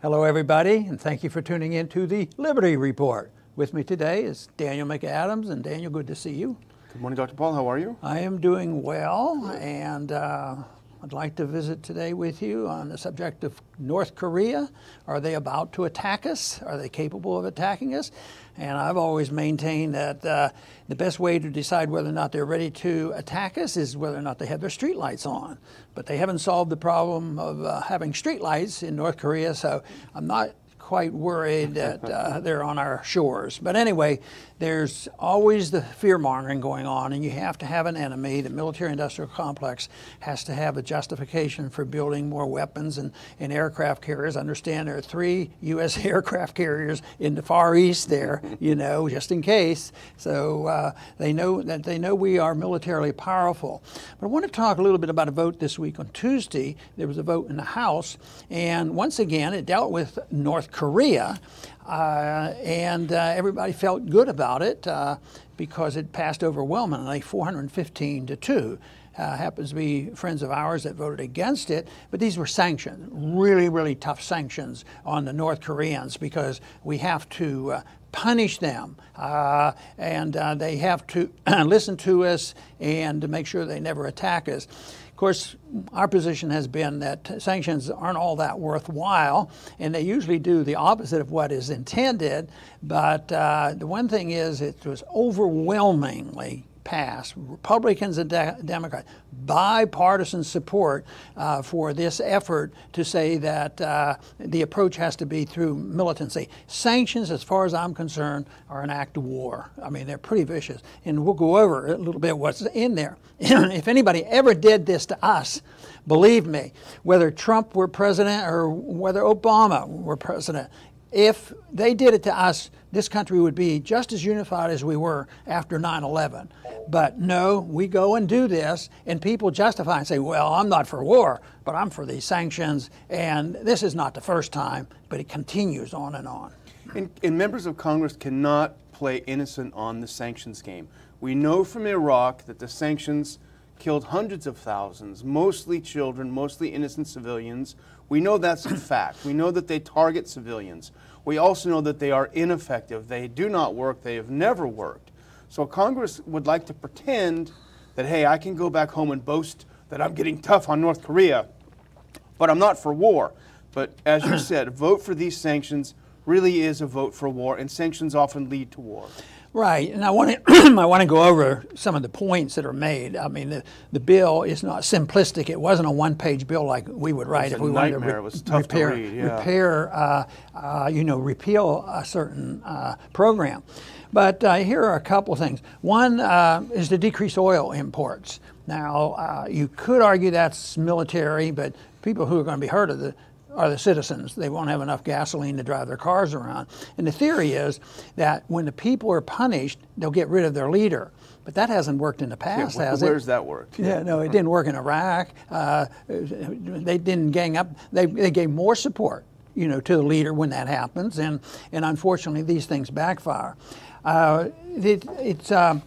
Hello, everybody, and thank you for tuning in to the Liberty Report. With me today is Daniel McAdams, and Daniel, good to see you. Good morning, Dr. Paul. How are you? I am doing well, and I'd like to visit today with you on the subject of North Korea. Are they about to attack us? Are they capable of attacking us? And I've always maintained that the best way to decide whether or not they're ready to attack us is whether or not they have their streetlights on. But they haven't solved the problem of having streetlights in North Korea, so I'm not quite worried that they're on our shores. But anyway, there's always the fear-mongering going on, and you have to have an enemy. The military-industrial complex has to have a justification for building more weapons and aircraft carriers. I understand there are 3 U.S. aircraft carriers in the Far East there, you know, just in case. So they know we are militarily powerful. But I want to talk a little bit about a vote this week. On Tuesday, there was a vote in the House, and once again, it dealt with North Korea, and everybody felt good about it because it passed overwhelmingly, 415 to 2. Happens to be friends of ours that voted against it, but these were sanctions, really, really tough sanctions on the North Koreans because we have to punish them, and they have to listen to us and to make sure they never attack us. Of course, our position has been that sanctions aren't all that worthwhile, and they usually do the opposite of what is intended. But the one thing is, it was overwhelmingly passed, Republicans and Democrats, bipartisan support for this effort to say that the approach has to be through militancy. Sanctions, as far as I'm concerned, are an act of war. I mean, they're pretty vicious. And we'll go over a little bit what's in there. If anybody ever did this to us, believe me, whether Trump were president or whether Obama were president, if they did it to us, this country would be just as unified as we were after 9/11. But no, we go and do this, and people justify and say, well, I'm not for war, but I'm for these sanctions, and this is not the first time, but it continues on and on. And members of Congress cannot play innocent on the sanctions game. We know from Iraq that the sanctions killed hundreds of thousands, mostly children, mostly innocent civilians. We know that's a fact. We know that they target civilians. We also know that they are ineffective. They do not work. They have never worked. So Congress would like to pretend that, hey, I can go back home and boast that I'm getting tough on North Korea, but I'm not for war. But as you said, vote for these sanctions really is a vote for war, and sanctions often lead to war. Right, and I want to go over some of the points that are made. I mean, the bill is not simplistic. It wasn't a one-page bill like we would write if we wanted to it was tough to read, yeah. Repeal a certain program. But here are a couple things. One is to decrease oil imports. Now, you could argue that's military, but people who are going to be hurt are the citizens. They won't have enough gasoline to drive their cars around. And the theory is that when the people are punished, they'll get rid of their leader. But that hasn't worked in the past, has it? Where's that worked? Yeah, no, it didn't work in Iraq. They didn't gang up. They gave more support, you know, to the leader when that happens. And unfortunately, these things backfire. It's a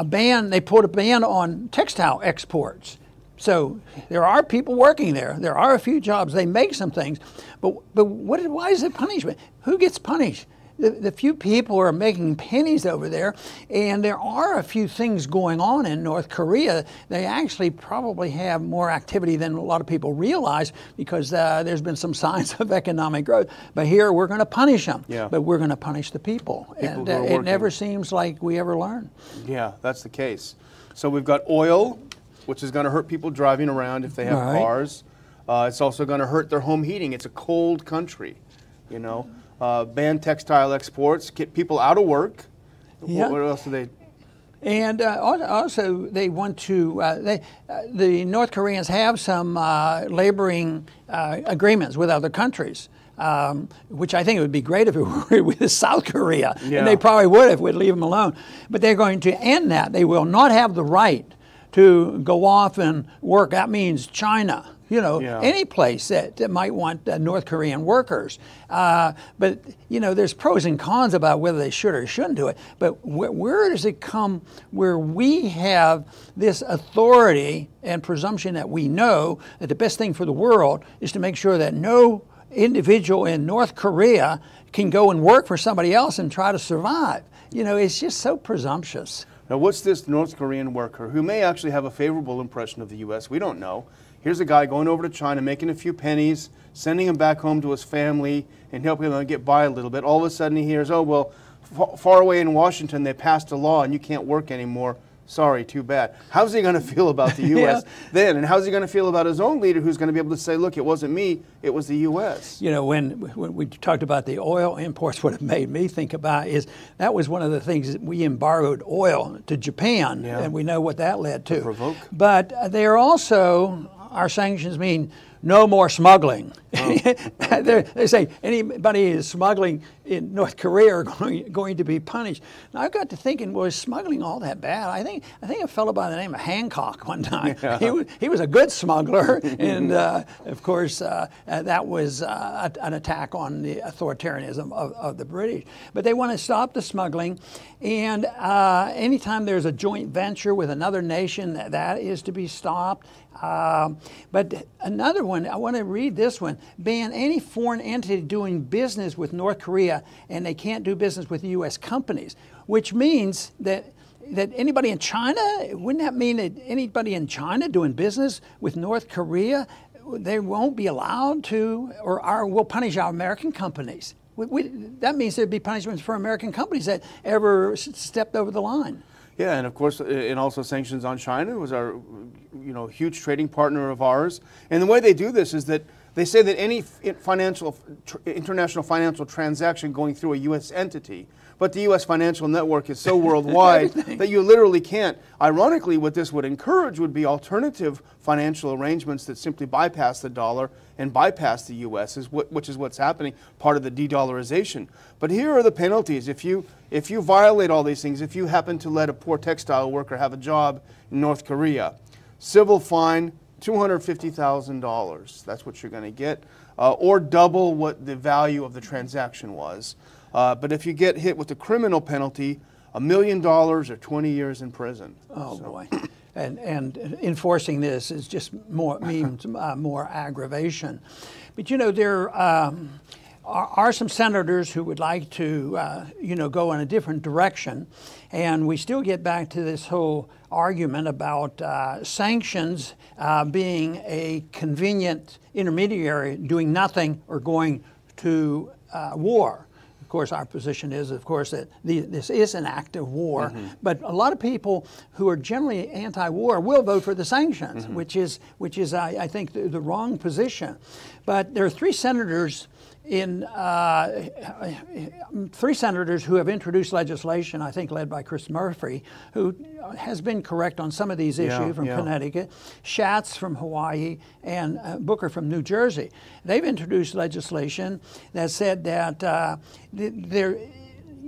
ban. They put a ban on textile exports. So there are people working there. There are a few jobs. They make some things. But why is it punishment? Who gets punished? The few people are making pennies over there, and there are a few things going on in North Korea. They actually probably have more activity than a lot of people realize because there's been some signs of economic growth. But here we're going to punish them, but we're going to punish the people. And it never seems like we ever learn. Yeah, that's the case. So we've got oil, which is going to hurt people driving around if they have cars. It's also going to hurt their home heating. It's a cold country, you know. Ban textile exports, get people out of work. Yep. What else do they? And also they want to, the North Koreans have some laboring agreements with other countries. Which I think it would be great if it were with South Korea. And they probably would if we'd leave them alone. But they're going to end that. They will not have the right to go off and work. That means China, you know, any place that might want North Korean workers. But, you know, there's pros and cons about whether they should or shouldn't do it. But where does it come where we have this authority and presumption that we know that the best thing for the world is to make sure that no individual in North Korea can go and work for somebody else and try to survive. You know, it's just so presumptuous. Now, what's this North Korean worker who may actually have a favorable impression of the U.S.? We don't know. Here's a guy going over to China, making a few pennies, sending him back home to his family, and helping him get by a little bit. All of a sudden he hears, oh, well, far away in Washington, they passed a law and you can't work anymore. Sorry, too bad. How's he going to feel about the U.S. then? And how's he going to feel about his own leader who's going to be able to say, look, it wasn't me, it was the U.S.? You know, when we talked about the oil imports, what it made me think about is that was one of the things that we embargoed oil to Japan, and we know what that led to. Provoke. But they're also, our sanctions mean no more smuggling. They say anybody who's smuggling in North Korea are going to be punished. Now I got to thinking, well, is smuggling all that bad? I think a fellow by the name of Hancock one time. He was a good smuggler, and of course that was an attack on the authoritarianism of the British. But they want to stop the smuggling, and anytime there's a joint venture with another nation, that is to be stopped. But another one, I want to read this one. Ban any foreign entity doing business with North Korea, and they can't do business with U.S. companies, which means that anybody in China, wouldn't that mean that anybody in China doing business with North Korea, they won't be allowed to, or will punish our American companies? That means there'd be punishments for American companies that ever stepped over the line. Yeah, and of course, and also sanctions on China was our, huge trading partner of ours. And the way they do this is that they say that any international financial transaction going through a U.S. entity, but the U.S. financial network is so worldwide that you literally can't. Ironically, what this would encourage would be alternative financial arrangements that simply bypass the dollar and bypass the U.S., which is what's happening, part of the de-dollarization. But here are the penalties. If you violate all these things, if you happen to let a poor textile worker have a job in North Korea, civil fine, $250,000. That's what you're going to get, or double what the value of the transaction was. But if you get hit with a criminal penalty, $1 million or 20 years in prison. Oh, boy. And enforcing this is just means more aggravation. But there are some senators who would like to go in a different direction, and we still get back to this whole argument about sanctions being a convenient intermediary doing nothing or going to war. Of course, our position is, of course, that this is an act of war. But a lot of people who are generally anti-war will vote for the sanctions, which is I think the wrong position. But there are three senators who have introduced legislation, I think led by Chris Murphy, who has been correct on some of these issues from Connecticut, Schatz from Hawaii, and Booker from New Jersey. They've introduced legislation that said that there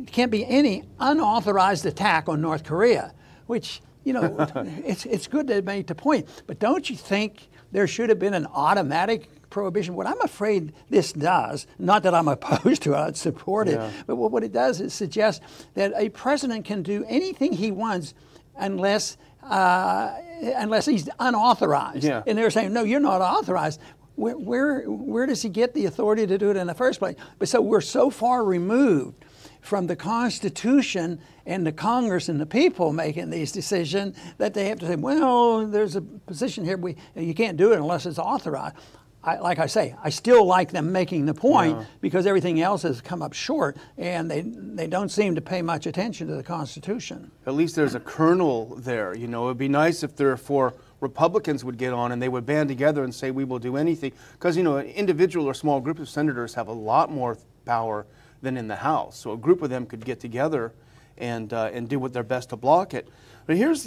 can't be any unauthorized attack on North Korea, which, it's good to make the point, but don't you think there should have been an automatic prohibition? What I'm afraid this does, not that I'm opposed to it, I'd support it, but what it does is suggest that a president can do anything he wants unless he's unauthorized. And they're saying, no, you're not authorized. Where does he get the authority to do it in the first place? But so we're so far removed from the Constitution and the Congress and the people making these decisions that they have to say, well, there's a position here, you can't do it unless it's authorized. Like I say, I still like them making the point because everything else has come up short, and they don't seem to pay much attention to the Constitution. At least there's a kernel there. It would be nice if therefore Republicans would get on and they would band together and say we will do anything, because an individual or small group of senators have a lot more power than in the House. So a group of them could get together and do what their best to block it. But here's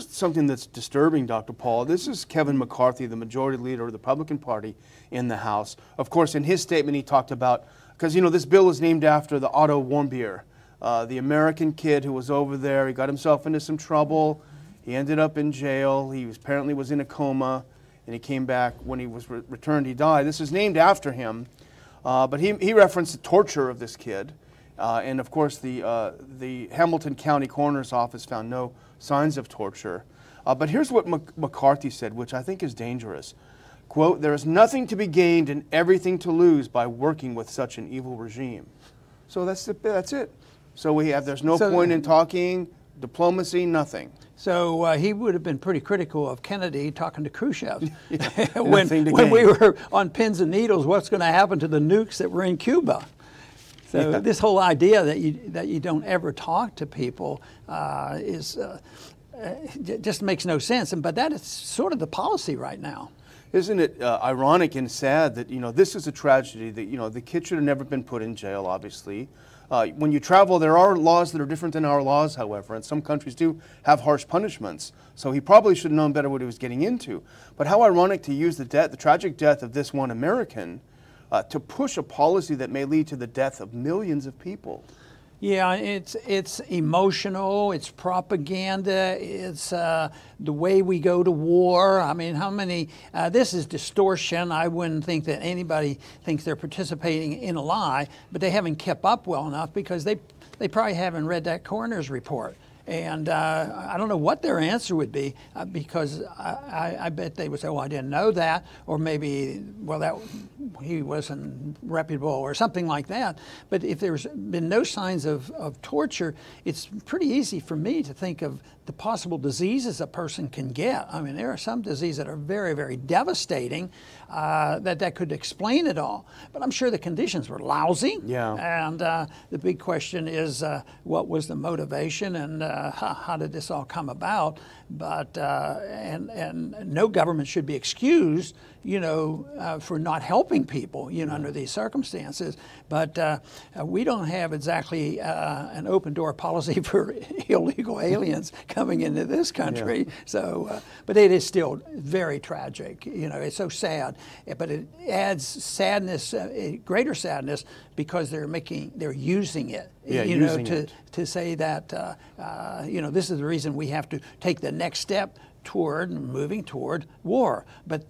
something that's disturbing, Dr. Paul. This is Kevin McCarthy, the majority leader of the Republican Party in the House. Of course, in his statement, he talked about, because this bill is named after the Otto Warmbier, the American kid who was over there. He got himself into some trouble. He ended up in jail. He apparently was in a coma, and he came back. When he was returned, he died. This is named after him. But he referenced the torture of this kid. And of course, the Hamilton County Coroner's Office found no signs of torture. But here's what McCarthy said, which I think is dangerous. quote, "There is nothing to be gained and everything to lose by working with such an evil regime." So that's it. So there's no point in talking, diplomacy, nothing. So he would have been pretty critical of Kennedy talking to Khrushchev Yeah, when we were on pins and needles. What's going to happen to the nukes that were in Cuba? So this whole idea that you don't ever talk to people just makes no sense. But that is sort of the policy right now. Isn't it ironic and sad that this is a tragedy that the kid should have never been put in jail, obviously. When you travel, there are laws that are different than our laws, however, and some countries do have harsh punishments. So he probably should have known better what he was getting into. But how ironic to use the tragic death of this one American to push a policy that may lead to the death of millions of people. Yeah, it's emotional, it's propaganda, it's the way we go to war. I mean, how many, this is distortion. I wouldn't think that anybody thinks they're participating in a lie, but they haven't kept up well enough because they probably haven't read that coroner's report. And I don't know what their answer would be because I bet they would say, well, I didn't know that, or maybe, well, he wasn't reputable or something like that. But if there's been no signs of torture, it's pretty easy for me to think of the possible diseases a person can get. I mean, there are some diseases that are very, very devastating that could explain it all. But I'm sure the conditions were lousy. Yeah. And the big question is, what was the motivation and how did this all come about? But and no government should be excused, for not helping people, under these circumstances. But we don't have exactly an open door policy for illegal aliens coming into this country. Yeah. So, but it is still very tragic. It's so sad. But it adds sadness, greater sadness, because they're using it. To say that this is the reason we have to take the next step toward moving toward war. But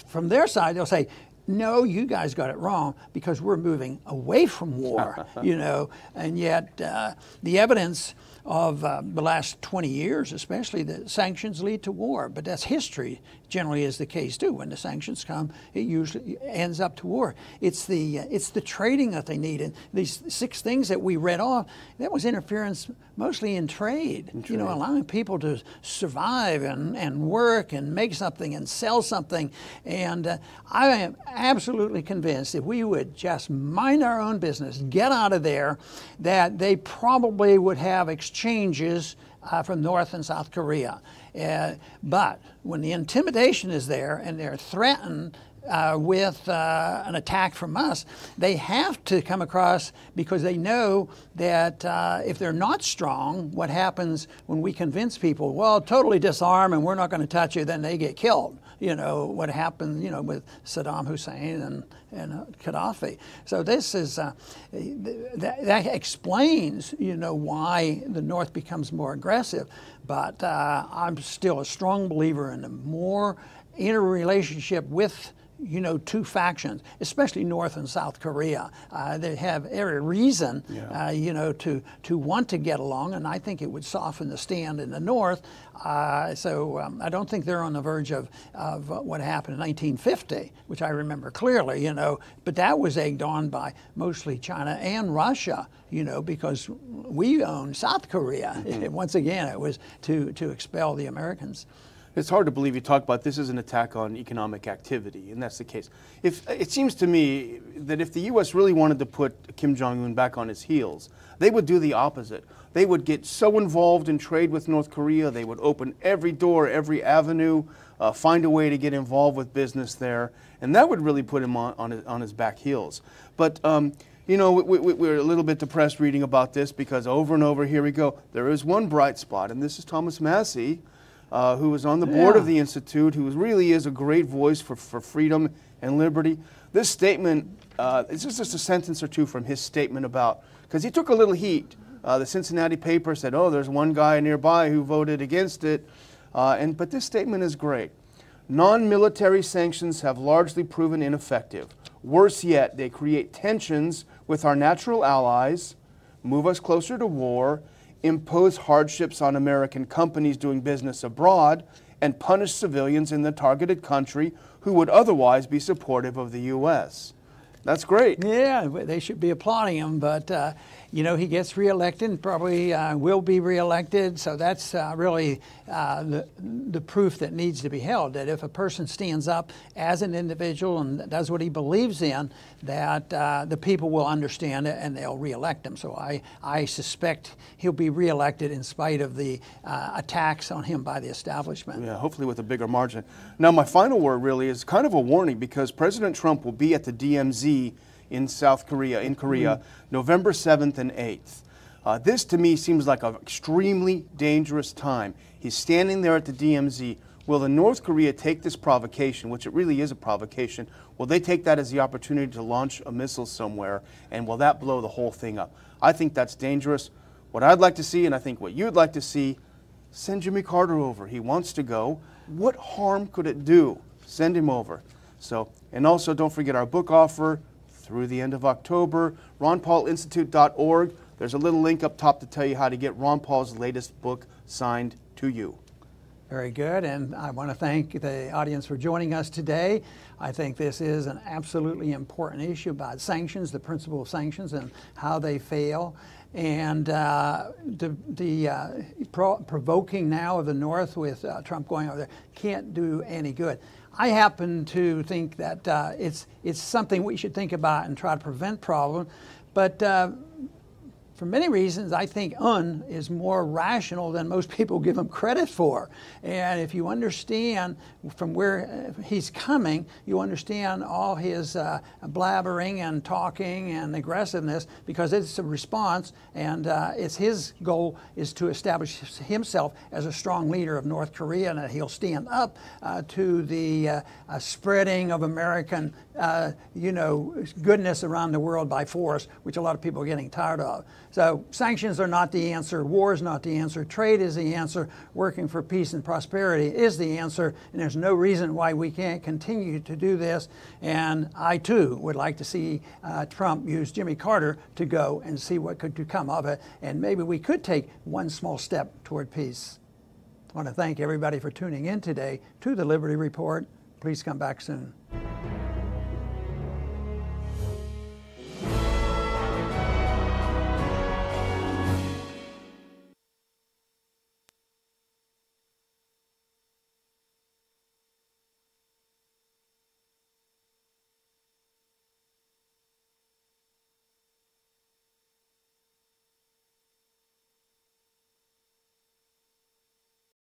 from their side, they'll say, no, you guys got it wrong because we're moving away from war, and yet the evidence of the last 20 years, especially, that sanctions lead to war. But that's history. Generally is the case too. When the sanctions come, it usually ends up to war. It's the trading that they need. And these 6 things that we read off, that was interference mostly in trade. Allowing people to survive and work and make something and sell something. And I am absolutely convinced if we would just mind our own business, get out of there, that they probably would have exchanges from North and South Korea. But when the intimidation is there and they're threatened with an attack from us, they have to come across, because they know that if they're not strong, what happens when we convince people, well, totally disarm and we're not going to touch you, then they get killed. What happened, with Saddam Hussein and Gaddafi. So this is, that explains, why the North becomes more aggressive. But I'm still a strong believer in a more interrelationship with two factions, especially North and South Korea. They have every reason, to want to get along, and I think it would soften the stand in the North. So I don't think they're on the verge of what happened in 1950, which I remember clearly, but that was egged on by mostly China and Russia, because we own South Korea. Once again, it was to expel the Americans. It's hard to believe you talk about this as an attack on economic activity, and that's the case. It seems to me that if the U.S. really wanted to put Kim Jong-un back on his heels, they would do the opposite. They would get so involved in trade with North Korea, they would open every door, every avenue, find a way to get involved with business there, and that would really put him on his back heels. But we're a little bit depressed reading about this because over and over, here we go. There is one bright spot, and this is Thomas Massie, who was on the board of the Institute, who really is a great voice for freedom and liberty. This statement, it's just a sentence or two from his statement about, because he took a little heat. The Cincinnati paper said, oh, there's one guy nearby who voted against it. But this statement is great. Non-military sanctions have largely proven ineffective. Worse yet, they create tensions with our natural allies, move us closer to war, impose hardships on American companies doing business abroad, and punish civilians in the targeted country who would otherwise be supportive of the U.S. That's great. Yeah, they should be applauding him, but you know, he gets reelected and probably will be reelected, so that's really the proof that needs to be held, that if a person stands up as an individual and does what he believes in, that the people will understand it and they'll reelect him. So I suspect he'll be reelected in spite of the attacks on him by the establishment. Yeah, hopefully with a bigger margin. Now, my final word really is kind of a warning, because President Trump will be at the DMZ in South Korea, November 7th and 8th. This to me seems like an extremely dangerous time. He's standing there at the DMZ. Will the North Korea take this provocation, which it really is a provocation, will they take that as the opportunity to launch a missile somewhere, and will that blow the whole thing up? I think that's dangerous. What I'd like to see, and I think what you'd like to see, send Jimmy Carter over. He wants to go. What harm could it do? Send him over. So, and also don't forget our book offer through the end of October, ronpaulinstitute.org. There's a little link up top to tell you how to get Ron Paul's latest book signed to you. Very good, and I want to thank the audience for joining us today. I think this is an absolutely important issue about sanctions, the principle of sanctions and how they fail. And provoking now of the North with Trump going over there can't do any good. I happen to think that it's something we should think about and try to prevent problems, but for many reasons, I think UN is more rational than most people give him credit for. And if you understand from where he's coming, you understand all his blabbering and talking and aggressiveness, because it's a response, and it's his goal is to establish himself as a strong leader of North Korea, and that he'll stand up to the spreading of American goodness around the world by force, which a lot of people are getting tired of. So sanctions are not the answer. War is not the answer. Trade is the answer. Working for peace and prosperity is the answer. And there's no reason why we can't continue to do this. And I, too, would like to see Trump use Jimmy Carter to go and see what could come of it. And maybe we could take one small step toward peace. I want to thank everybody for tuning in today to the Liberty Report. Please come back soon.